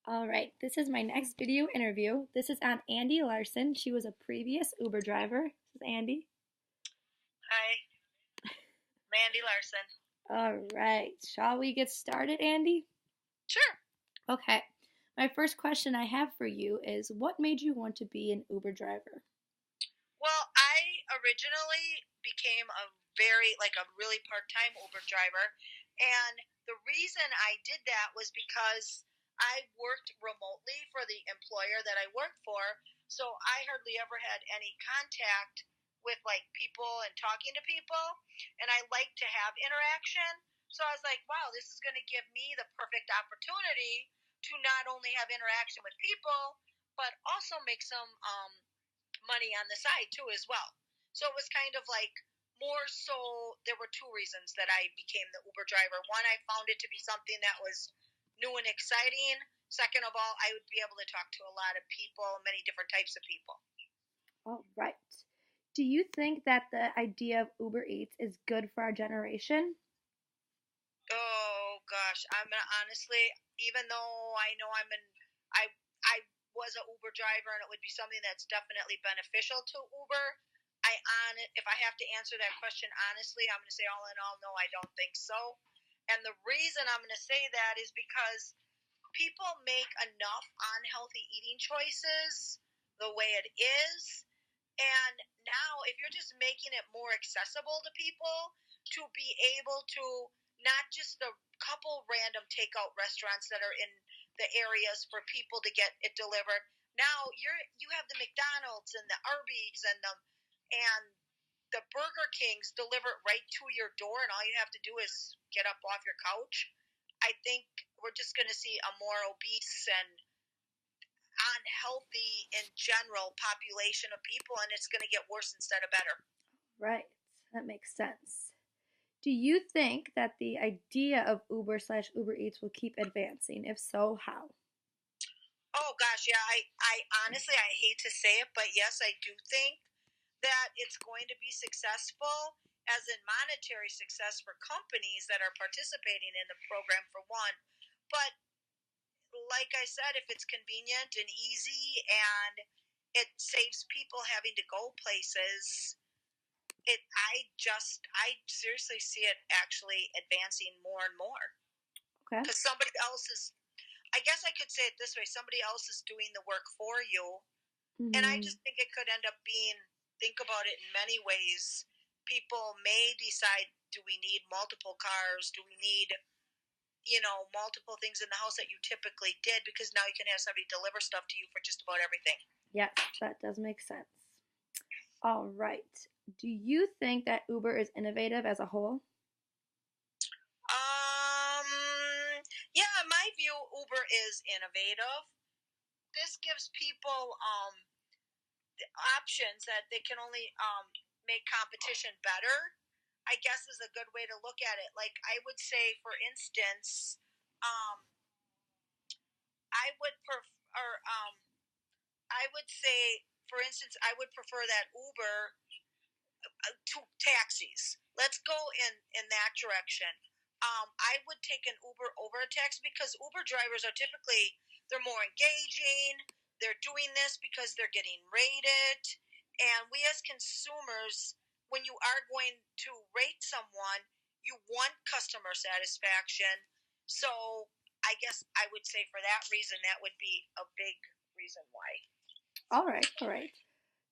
All right, this is my next video interview. This is on Andy Larson. She was a previous Uber driver. This is Andy. Hi, Mandy Larson. All right, shall we get started, Andy? Sure. Okay, my first question I have for you is what made you want to be an Uber driver? Well, I originally became a really part-time Uber driver, and the reason I did that was because I worked remotely for the employer that I worked for, so I hardly ever had any contact with like people and talking to people, and I like to have interaction. So I was like, wow, this is going to give me the perfect opportunity to not only have interaction with people, but also make some money on the side too as well. So it was kind of like more so there were two reasons that I became the Uber driver. One, I found it to be something that was new and exciting. Second of all, I would be able to talk to a lot of people, many different types of people. All right. Do you think that the idea of Uber Eats is good for our generation? Oh gosh, I'm gonna honestly, even though I know I was a Uber driver and it would be something that's definitely beneficial to Uber. If I have to answer that question honestly, I'm gonna say all in all, no, I don't think so. And the reason I'm gonna say that is because people make enough unhealthy eating choices the way it is, and now, if you're just making it more accessible to people to be able to not just the couple random takeout restaurants that are in the areas for people to get it delivered. Now you have the McDonald's and the Arby's and the Burger Kings deliver it right to your door, and all you have to do is get up off your couch. I think we're just going to see a more obese and unhealthy in general population of people, and it's going to get worse instead of better. Right, that makes sense. Do you think that the idea of Uber/Uber Eats will keep advancing? If so, how? Oh gosh, yeah, I honestly I hate to say it, but yes, I do think that it's going to be successful as in monetary success for companies that are participating in the program for one. But like I said, if it's convenient and easy and it saves people having to go places, I seriously see it actually advancing more and more Okay. because somebody else is. I guess I could say it this way: somebody else is doing the work for you, and I Mm-hmm. just think it could end up being. Think about it in many ways. People may decide: do we need multiple cars? Do we need multiple things in the house that you typically did? Because now you can have somebody deliver stuff to you for just about everything. Yes, that does make sense. All right. Do you think that Uber is innovative as a whole? Um, yeah, in my view, Uber is innovative. This gives people options that they can only make competition better. I guess is a good way to look at it. Like I would say, for instance, um, I would prefer. I would say, for instance, I would prefer that Uber to taxis. Let's go in that direction. I would take an Uber over a taxi because Uber drivers are typically they're more engaging. They're doing this because they're getting rated, and we as consumers, when you are going to rate someone, you want customer satisfaction. So I guess I would say for that reason, that would be a big reason why. All right, all right.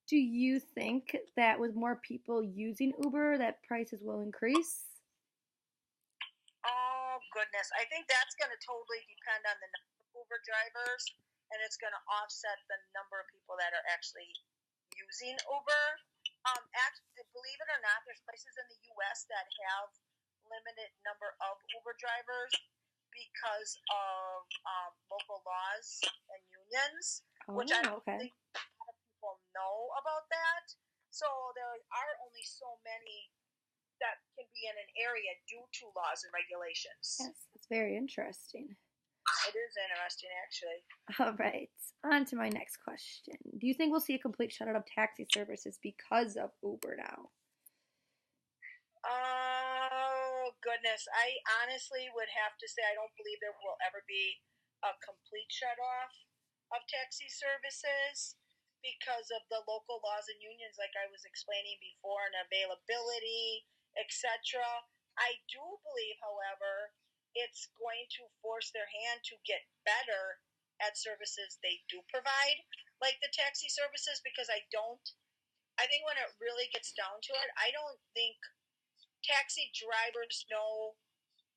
Do you think that with more people using Uber, that prices will increase? Oh goodness, I think that's going to totally depend on the number of Uber drivers, and it's going to offset the number of people that are actually using Uber. Believe it or not, there's places in the U.S. that have limited number of Uber drivers because of local laws and unions, which I Oh, don't okay. think a lot of people know about that. So there are only so many that can be in an area due to laws and regulations. Yes, it's very interesting. It is interesting, actually. All right, on to my next question. Do you think we'll see a complete shutout of taxi services because of Uber now? Oh, goodness. I honestly would have to say I don't believe there will ever be a complete complete shut off of taxi services because of the local laws and unions, like I was explaining before, and availability, etc. I do believe, however, it's going to force their hand to get better at services they do provide, like the taxi services, because I think when it really gets down to it, I don't think taxi drivers know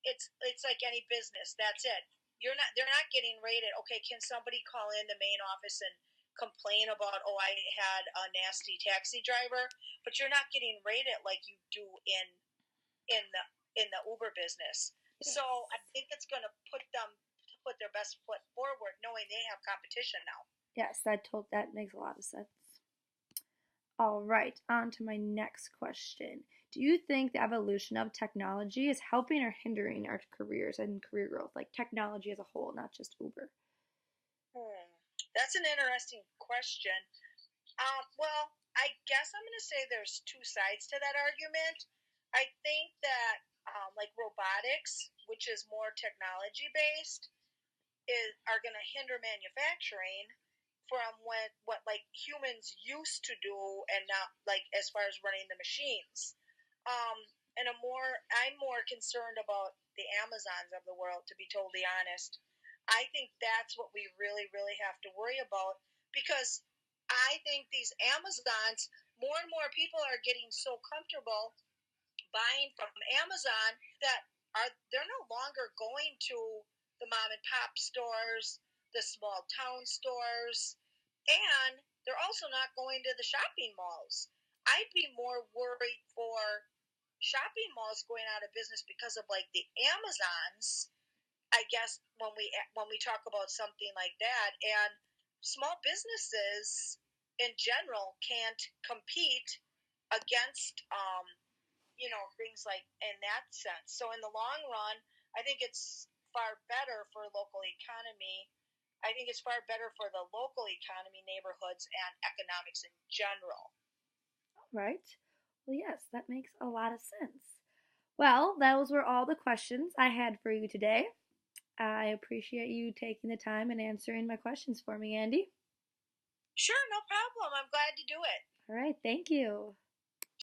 it's like any business. That's it. They're not getting rated. Okay, can somebody call in the main office and complain about, oh, I had a nasty taxi driver? But you're not getting rated like you do in the Uber business. So I think it's going to put them to put their best foot forward, knowing they have competition now. Yes, that makes a lot of sense. All right, on to my next question. Do you think the evolution of technology is helping or hindering our careers and career growth, like technology as a whole, not just Uber? That's an interesting question. Well, I guess I'm going to say there's two sides to that argument. I think that like robotics, which is more technology based, are going to hinder manufacturing from what like humans used to do, and not like as far as running the machines. Um, and I'm more concerned about the Amazons of the world, to be totally honest. I think that's what we really, really have to worry about, because I think these Amazons, more and more people are getting so comfortable buying from Amazon that they're no longer going to the mom and pop stores, the small town stores, and they're also not going to the shopping malls. I'd be more worried for shopping malls going out of business because of like the Amazons. I guess when we talk about something like that, and small businesses in general can't compete against things like in that sense. So in the long run, I think it's far better for local economy. I think it's far better for the local economy, neighborhoods, and economics in general. Right? Well, yes, that makes a lot of sense. Well, those were all the questions I had for you today. I appreciate you taking the time and answering my questions for me, Andy. Sure, no problem. I'm glad to do it. All right, thank you.